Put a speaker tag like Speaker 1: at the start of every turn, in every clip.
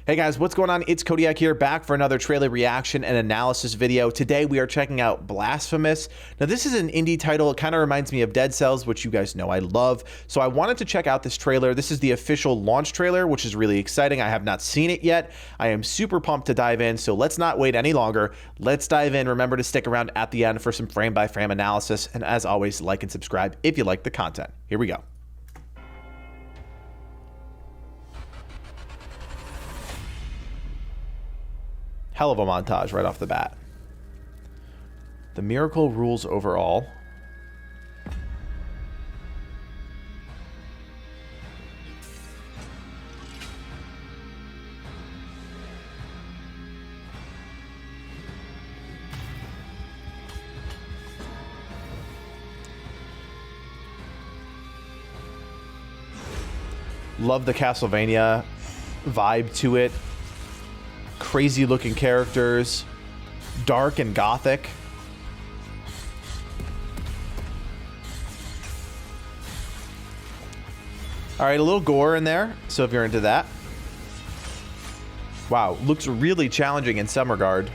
Speaker 1: Hey guys, what's going on? It's Codiak here, back for another trailer reaction and analysis video. Today we are checking out Blasphemous. Now this is an indie title. It kind of reminds me of Dead Cells, which you guys know I love. So I wanted to check out this trailer. This is the official launch trailer, which is really exciting. I have not seen it yet. I am super pumped to dive in, so let's not wait any longer. Let's dive in. Remember to stick around at the end for some frame-by-frame analysis. And as always, like and subscribe if you like the content. Here we go. Hell of a montage right off the bat. The miracle rules over all. Love the Castlevania vibe to it. Crazy looking characters, dark and gothic. All right, a little gore in there, so if you're into that. Wow, looks really challenging in some regard.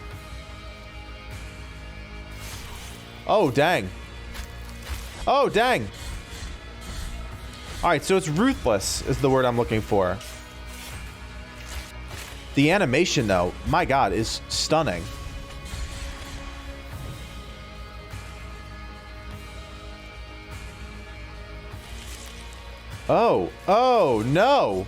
Speaker 1: Oh, dang. Oh, dang. All right, so it's ruthless is the word I'm looking for. The animation, though, my God, is stunning. Oh, no.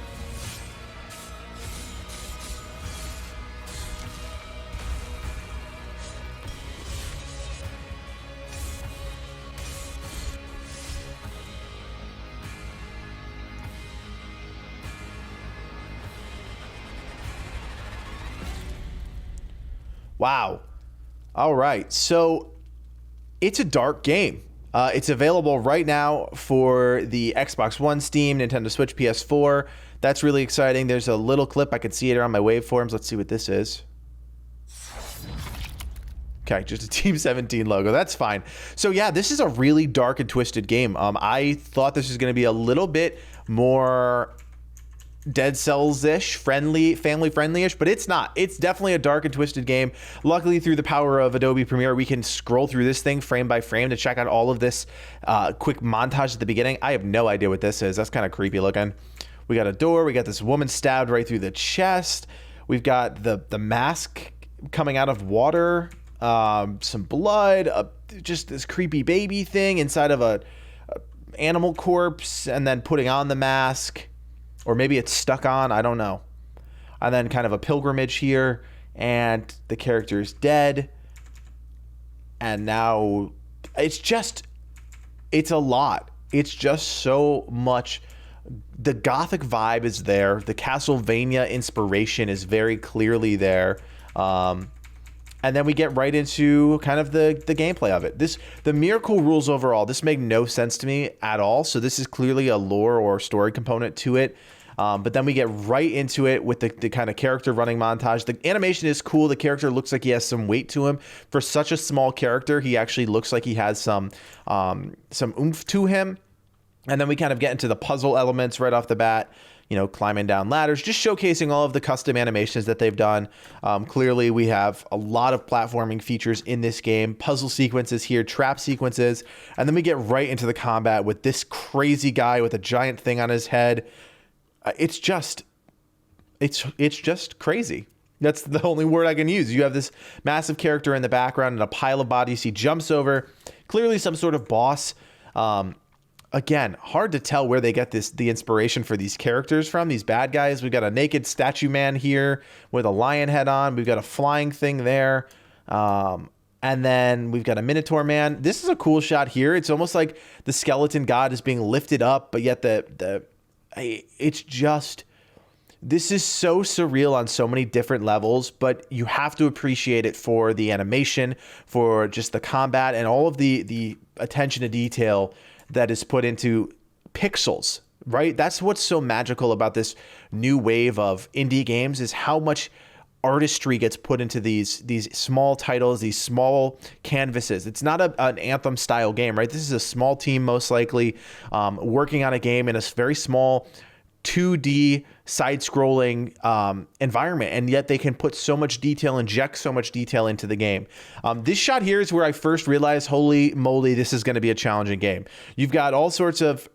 Speaker 1: Wow. All right. So it's a dark game. It's available right now for the Xbox One, Steam, Nintendo Switch, PS4. That's really exciting. There's a little clip. I can see it around my waveforms. Let's see what this is. Okay, just a Team 17 logo. That's fine. So yeah, this is a really dark and twisted game. I thought this was going to be a little bit more Dead Cells-ish, family-friendly-ish, but it's not. It's definitely a dark and twisted game. Luckily, through the power of Adobe Premiere, we can scroll through this thing frame by frame to check out all of this quick montage at the beginning. I have no idea what this is. That's kind of creepy looking. We got a door. We got this woman stabbed right through the chest. We've got the mask coming out of water, some blood, just this creepy baby thing inside of a animal corpse, and then putting on the mask. Or maybe it's stuck on, I don't know. And then kind of a pilgrimage here, and the character is dead. And now it's a lot. It's just so much. The gothic vibe is there. The Castlevania inspiration is very clearly there. And then we get right into kind of the gameplay of it. The miracle rules overall. This made no sense to me at all. So this is clearly a lore or story component to it. But then we get right into it with the kind of character running montage. The animation is cool. The character looks like he has some weight to him. For such a small character, he actually looks like he has some oomph to him. And then we kind of get into the puzzle elements right off the bat. You know, climbing down ladders, just showcasing all of the custom animations that they've done. Clearly, we have a lot of platforming features in this game, puzzle sequences here, trap sequences, and then we get right into the combat with this crazy guy with a giant thing on his head. It's just crazy. That's the only word I can use. You have this massive character in the background and a pile of bodies he jumps over. Clearly, some sort of boss. Again, hard to tell where they get the inspiration for these characters from, these bad guys. We've got a naked statue man here with a lion head on. We've got a flying thing there. And then we've got a Minotaur man. This is a cool shot here. It's almost like the skeleton god is being lifted up, but yet it's just, this is so surreal on so many different levels, but you have to appreciate it for the animation, for just the combat, and all of the attention to detail that is put into pixels, right? That's what's so magical about this new wave of indie games, is how much artistry gets put into these small titles, these small canvases. It's not an Anthem style game, right? This is a small team, most likely, working on a game in a very small 2D side-scrolling environment, and yet they can put so much detail, inject so much detail into the game. This shot here is where I first realized, holy moly, this is going to be a challenging game. You've got all sorts of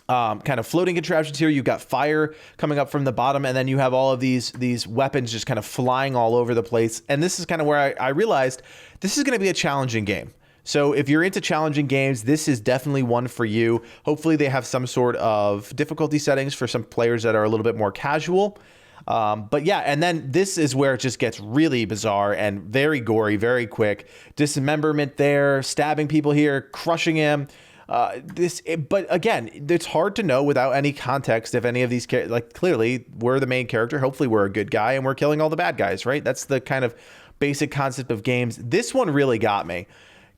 Speaker 1: kind of floating contraptions here. You've got fire coming up from the bottom, and then you have all of these weapons just kind of flying all over the place. And this is kind of where I realized this is going to be a challenging game. So if you're into challenging games, this is definitely one for you. Hopefully they have some sort of difficulty settings for some players that are a little bit more casual. But yeah, and then this is where it just gets really bizarre and very gory, very quick. Dismemberment there, stabbing people here, crushing him. But again, it's hard to know without any context if any of these, like, clearly we're the main character. Hopefully we're a good guy and we're killing all the bad guys, right? That's the kind of basic concept of games. This one really got me.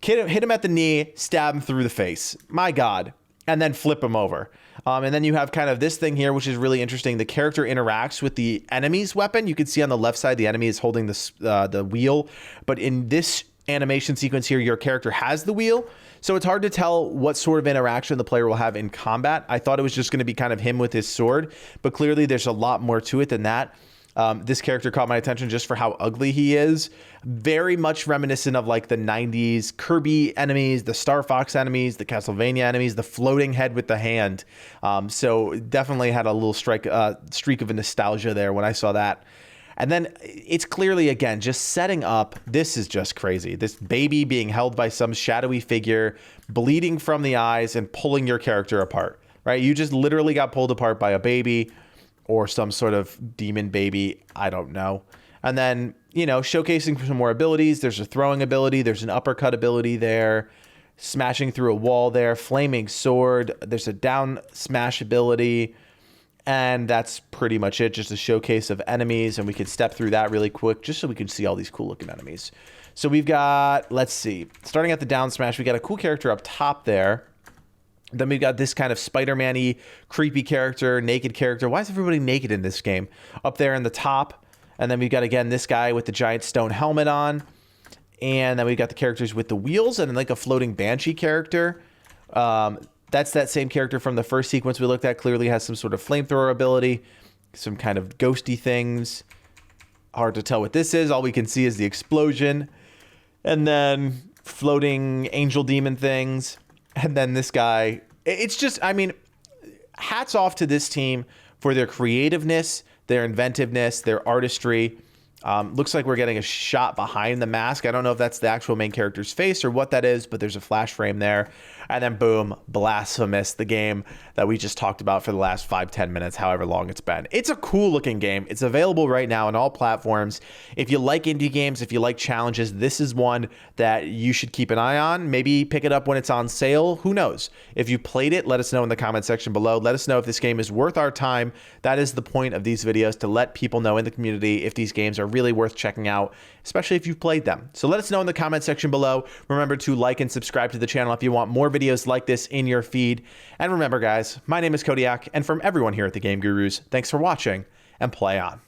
Speaker 1: Hit him at the knee, stab him through the face. My God. And then flip him over. And then you have kind of this thing here, which is really interesting. The character interacts with the enemy's weapon. You can see on the left side, the enemy is holding the wheel. But in this animation sequence here, your character has the wheel. So it's hard to tell what sort of interaction the player will have in combat. I thought it was just going to be kind of him with his sword, but clearly there's a lot more to it than that. This character caught my attention just for how ugly he is. Very much reminiscent of like the 90s Kirby enemies, the Star Fox enemies, the Castlevania enemies, the floating head with the hand. So definitely had a little streak of a nostalgia there when I saw that. And then it's clearly, again, just setting up. This is just crazy. This baby being held by some shadowy figure, bleeding from the eyes and pulling your character apart, right? You just literally got pulled apart by a baby or some sort of demon baby. I don't know. And then, you know, showcasing some more abilities. There's a throwing ability. There's an uppercut ability there. Smashing through a wall there. Flaming sword. There's a down smash ability. And that's pretty much it. Just a showcase of enemies. And we can step through that really quick just so we can see all these cool looking enemies. So we've got, let's see, starting at the down smash, we got a cool character up top there. Then we've got this kind of Spider-Man-y, creepy character, naked character. Why is everybody naked in this game? Up there in the top. And then we've got, again, this guy with the giant stone helmet on. And then we've got the characters with the wheels and like a floating banshee character. That's that same character from the first sequence we looked at. Clearly has some sort of flamethrower ability. Some kind of ghosty things. Hard to tell what this is. All we can see is the explosion. And then floating angel demon things. And then this guy. It's just, I mean, hats off to this team for their creativeness, their inventiveness, their artistry. Looks like we're getting a shot behind the mask. I don't know if that's the actual main character's face or what that is, but there's a flash frame there. And then boom, Blasphemous, the game that we just talked about for the last 5-10 minutes, however long it's been. It's a cool looking game. It's available right now on all platforms. If you like indie games, if you like challenges, this is one that you should keep an eye on. Maybe pick it up when it's on sale. Who knows? If you played it, let us know in the comment section below. Let us know if this game is worth our time. That is the point of these videos, to let people know in the community if these games are really worth checking out, especially if you've played them. So let us know in the comment section below. Remember to like and subscribe to the channel if you want more videos like this in your feed. And remember, guys, my name is Codiak, and from everyone here at the Game Gurus, thanks for watching and play on.